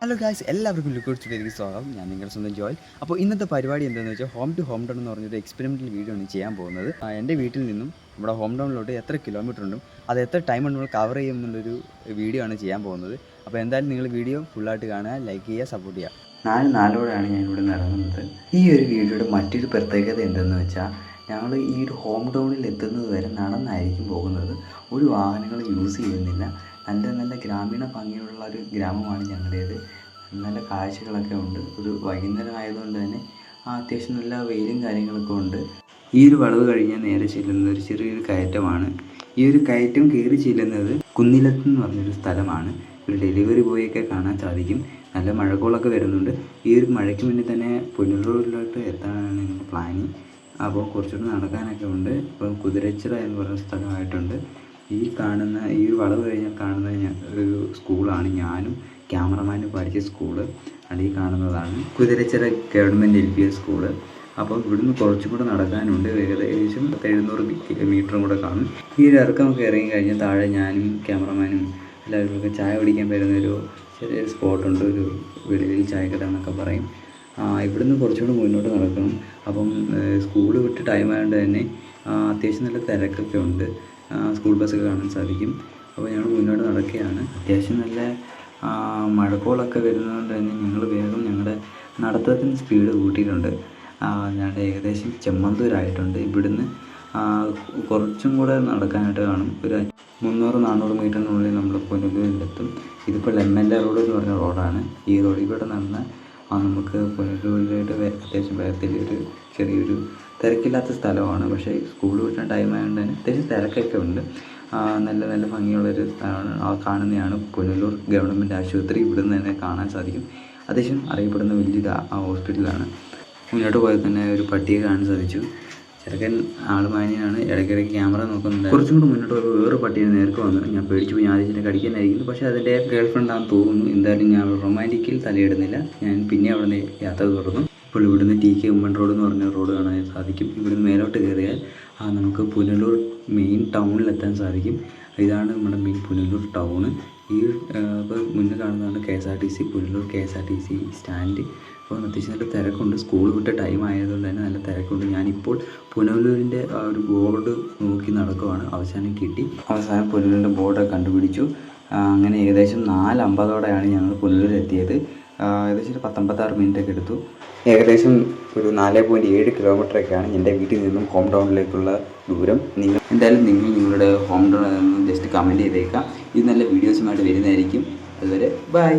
Hello guys, എല്ലാവർക്കും ലുക്കോട്സിലേക്ക് സ്വാഗതം. ഞാൻ നിങ്ങളുടെ സ്വന്തം ജോയൽ. അപ്പോൾ ഇന്നത്തെ പരിപാടി എന്താണെന്ന് വെച്ചാൽ ഹോം ടു ഹോം ടൗൺ എന്ന് പറഞ്ഞൊരു എക്സ്പെരിമെൻ്റൽ വീഡിയോ ആണ് ചെയ്യാൻ പോകുന്നത്. എൻ്റെ വീട്ടിൽ നിന്നും നമ്മുടെ ഹോം ടൗണിലോട്ട് എത്ര കിലോമീറ്റർ ഉണ്ടും അത് എത്ര ടൈം കൊണ്ട് നമ്മൾ കവർ ചെയ്യും എന്നുള്ളൊരു വീഡിയോ ആണ് ചെയ്യാൻ പോകുന്നത്. അപ്പോൾ എന്തായാലും നിങ്ങൾ വീഡിയോ ഫുള്ളായിട്ട് കാണുക, ലൈക്ക് ചെയ്യുക, സപ്പോർട്ട് ചെയ്യുക. 4:04 ഞാൻ ഇവിടെ നിന്ന് ഇറങ്ങുന്നത്. ഈ ഒരു വീഡിയോയുടെ മറ്റൊരു പ്രത്യേകത എന്തെന്ന് വെച്ചാൽ ഞങ്ങൾ ഈ ഒരു ഹോം ടൗണിൽ എത്തുന്നത് വരെ നടന്നായിരിക്കും പോകുന്നത്. ഒരു വാഹനങ്ങൾ യൂസ് ചെയ്യുന്നില്ല. നല്ല നല്ല ഗ്രാമീണ ഭംഗിയുള്ള ഒരു ഗ്രാമമാണ് ഞങ്ങളുടേത്. നല്ല കാഴ്ചകളൊക്കെ ഉണ്ട്. ഒരു വൈകുന്നേരം ആയതുകൊണ്ട് തന്നെ അത്യാവശ്യം നല്ല വെയിലും കാര്യങ്ങളൊക്കെ ഉണ്ട്. ഈ ഒരു വളവ് കഴിഞ്ഞാൽ നേരെ ചെല്ലുന്നത് ഒരു ചെറിയൊരു കയറ്റമാണ്. ഈ ഒരു കയറ്റം കയറി ചെല്ലുന്നത് കുന്നിലത്ത് എന്ന് പറഞ്ഞൊരു സ്ഥലമാണ്. ഒരു ഡെലിവറി ബോയൊക്കെ കാണാൻ സാധിക്കും. നല്ല മഴക്കോളൊക്കെ വരുന്നുണ്ട്. ഈ ഒരു മഴയ്ക്ക് മുന്നേ തന്നെ പുനലൂരിലോട്ട് എത്താനാണ് ഞങ്ങളുടെ പ്ലാനിങ്. അപ്പോൾ കുറച്ചുകൂടി നടക്കാനൊക്കെ ഉണ്ട്. ഇപ്പം കുതിരച്ചിറ എന്ന് പറയുന്ന സ്ഥലമായിട്ടുണ്ട്. ഈ ഒരു വളവ് കഴിഞ്ഞാൽ കാണുന്നത് ഒരു സ്കൂളാണ്. ഞാനും ക്യാമറമാനും പഠിച്ച സ്കൂള് ആണ് ഈ കാണുന്നതാണ്. Kuthirachira government LP school. അപ്പോൾ ഇവിടുന്ന് കുറച്ചും കൂടെ നടക്കാനുണ്ട്. ഏകദേശം 700 മീറ്ററും കൂടെ കാണും. ഈ ഒരു ഇറക്കമൊക്കെ ഇറങ്ങി കഴിഞ്ഞാൽ താഴെ ഞാനും ക്യാമറമാനും എല്ലാവർക്കും ചായ കുടിക്കാൻ വരുന്നൊരു ചെറിയൊരു സ്പോട്ടുണ്ട്. ഒരു വെളിയിൽ ചായക്കട എന്നൊക്കെ പറയും. ഇവിടുന്ന് കുറച്ചുകൂടി മുന്നോട്ട് നടക്കണം. അപ്പം സ്കൂൾ വിട്ട് ടൈം ആയതുകൊണ്ട് തന്നെ അത്യാവശ്യം നല്ല തിരക്കൊക്കെ ഉണ്ട്. സ്കൂൾ ബസ്സൊക്കെ കാണാൻ സാധിക്കും. അപ്പോൾ ഞങ്ങൾ മുന്നോട്ട് നടക്കുകയാണ്. അത്യാവശ്യം നല്ല മഴക്കോളൊക്കെ വരുന്നതുകൊണ്ട് തന്നെ ഞങ്ങൾ വേഗം ഞങ്ങളുടെ നടത്തത്തിന് സ്പീഡ് കൂട്ടിയിട്ടുണ്ട്. ഞങ്ങളുടെ ഏകദേശം ചെമ്മന്തൂരായിട്ടുണ്ട്. ഇവിടുന്ന് കുറച്ചും കൂടെ നടക്കാനായിട്ട് കാണും. ഒരു 300-400 മീറ്ററിനുള്ളിൽ നമ്മൾ പുനലൂരിലെത്തും. ഇതിപ്പോൾ MLA റോഡ് എന്ന് പറഞ്ഞ റോഡാണ്. ഈ റോഡിൽ കൂടെ നടന്നാൽ നമുക്ക് പുനലൂരിലായിട്ട് അത്യാവശ്യം വേഗത്തിൽ ഒരു ചെറിയൊരു തിരക്കില്ലാത്ത സ്ഥലമാണ്. പക്ഷേ സ്കൂൾ വിട്ടുന്ന ടൈം ആയതുകൊണ്ട് തന്നെ അത്യാവശ്യം തിരക്കൊക്കെ ഉണ്ട്. നല്ല നല്ല ഭംഗിയുള്ളൊരു സ്ഥലമാണ്. കാണുന്നതാണ് പുനലൂർ ഗവൺമെൻറ് ആശുപത്രി. ഇവിടുന്ന് തന്നെ കാണാൻ സാധിക്കും. അത്യാവശ്യം അറിയപ്പെടുന്ന വലിയൊരു ഹോസ്പിറ്റലാണ്. മുന്നോട്ട് പോയാൽ തന്നെ ഒരു പട്ടിയെ കാണാൻ സാധിച്ചു. ചെറുക്കൻ ആളുമാനിയാണ്. ഇടയ്ക്കിടയ്ക്ക് ക്യാമറ നോക്കുന്നുണ്ട്. കുറച്ചും കൂടി മുന്നോട്ട് പോയപ്പോൾ വേറെ പട്ടിയെ നേർക്ക് വന്നു. ഞാൻ പേടിച്ചു പോയി. ഞാൻ ആദ്യം കടിക്കാനായിരിക്കുന്നു. പക്ഷേ അതിൻ്റെ ഗേൾഫ്രണ്ടാണെന്ന് തോന്നുന്നു. എന്തായാലും ഞാൻ റൊമാൻറ്റിക്കിൽ തലയിടുന്നില്ല. ഞാൻ പിന്നെ അവിടെ നിന്ന് യാത്ര തുടർന്നു. ഇപ്പോൾ ഇവിടുന്ന് TK ഉമ്മൻ റോഡ് എന്ന് പറഞ്ഞ റോഡ് കാണാൻ സാധിക്കും. ഇവിടുന്ന് മേലോട്ട് കയറിയാൽ നമുക്ക് പുനലൂർ മെയിൻ ടൗണിലെത്താൻ സാധിക്കും. ഇതാണ് നമ്മുടെ മെയിൻ പുനലൂർ ടൗണ്. ഇപ്പോൾ മുന്നേ കാണുന്നതാണ് KSRTC പുനലൂർ KSRTC സ്റ്റാൻഡ്. അപ്പോൾ അത്യാവശ്യം നല്ല തിരക്കുണ്ട്. സ്കൂൾ വിട്ട ടൈം ആയതുകൊണ്ട് തന്നെ നല്ല തിരക്കുണ്ട്. ഞാനിപ്പോൾ പുനലൂരിൻ്റെ ഒരു ബോർഡ് നോക്കി നടക്കുവാണ്. അവസാനം കിട്ടി. അവസാനം പുനലൂരിൻ്റെ ബോർഡ് കണ്ടുപിടിച്ചു. അങ്ങനെ ഏകദേശം 4:50 ഞങ്ങൾ പുനലൂരെത്തിയത്. ഏകദേശം ഒരു 56 മിനിറ്റൊക്കെ എടുത്തു. ഏകദേശം ഒരു 4.7 കിലോമീറ്ററൊക്കെയാണ് എൻ്റെ വീട്ടിൽ നിന്നും ഹോം ടൗണിലേക്കുള്ള ദൂരം. എന്തായാലും നിങ്ങൾ നിങ്ങളുടെ ഹോം ടൗണിൽ നിന്ന് ജസ്റ്റ് കമൻറ്റ് ചെയ്തേക്കാം. ഇത് നല്ല വീഡിയോസുമായിട്ട് വരുന്നതായിരിക്കും. അതുവരെ ബൈ.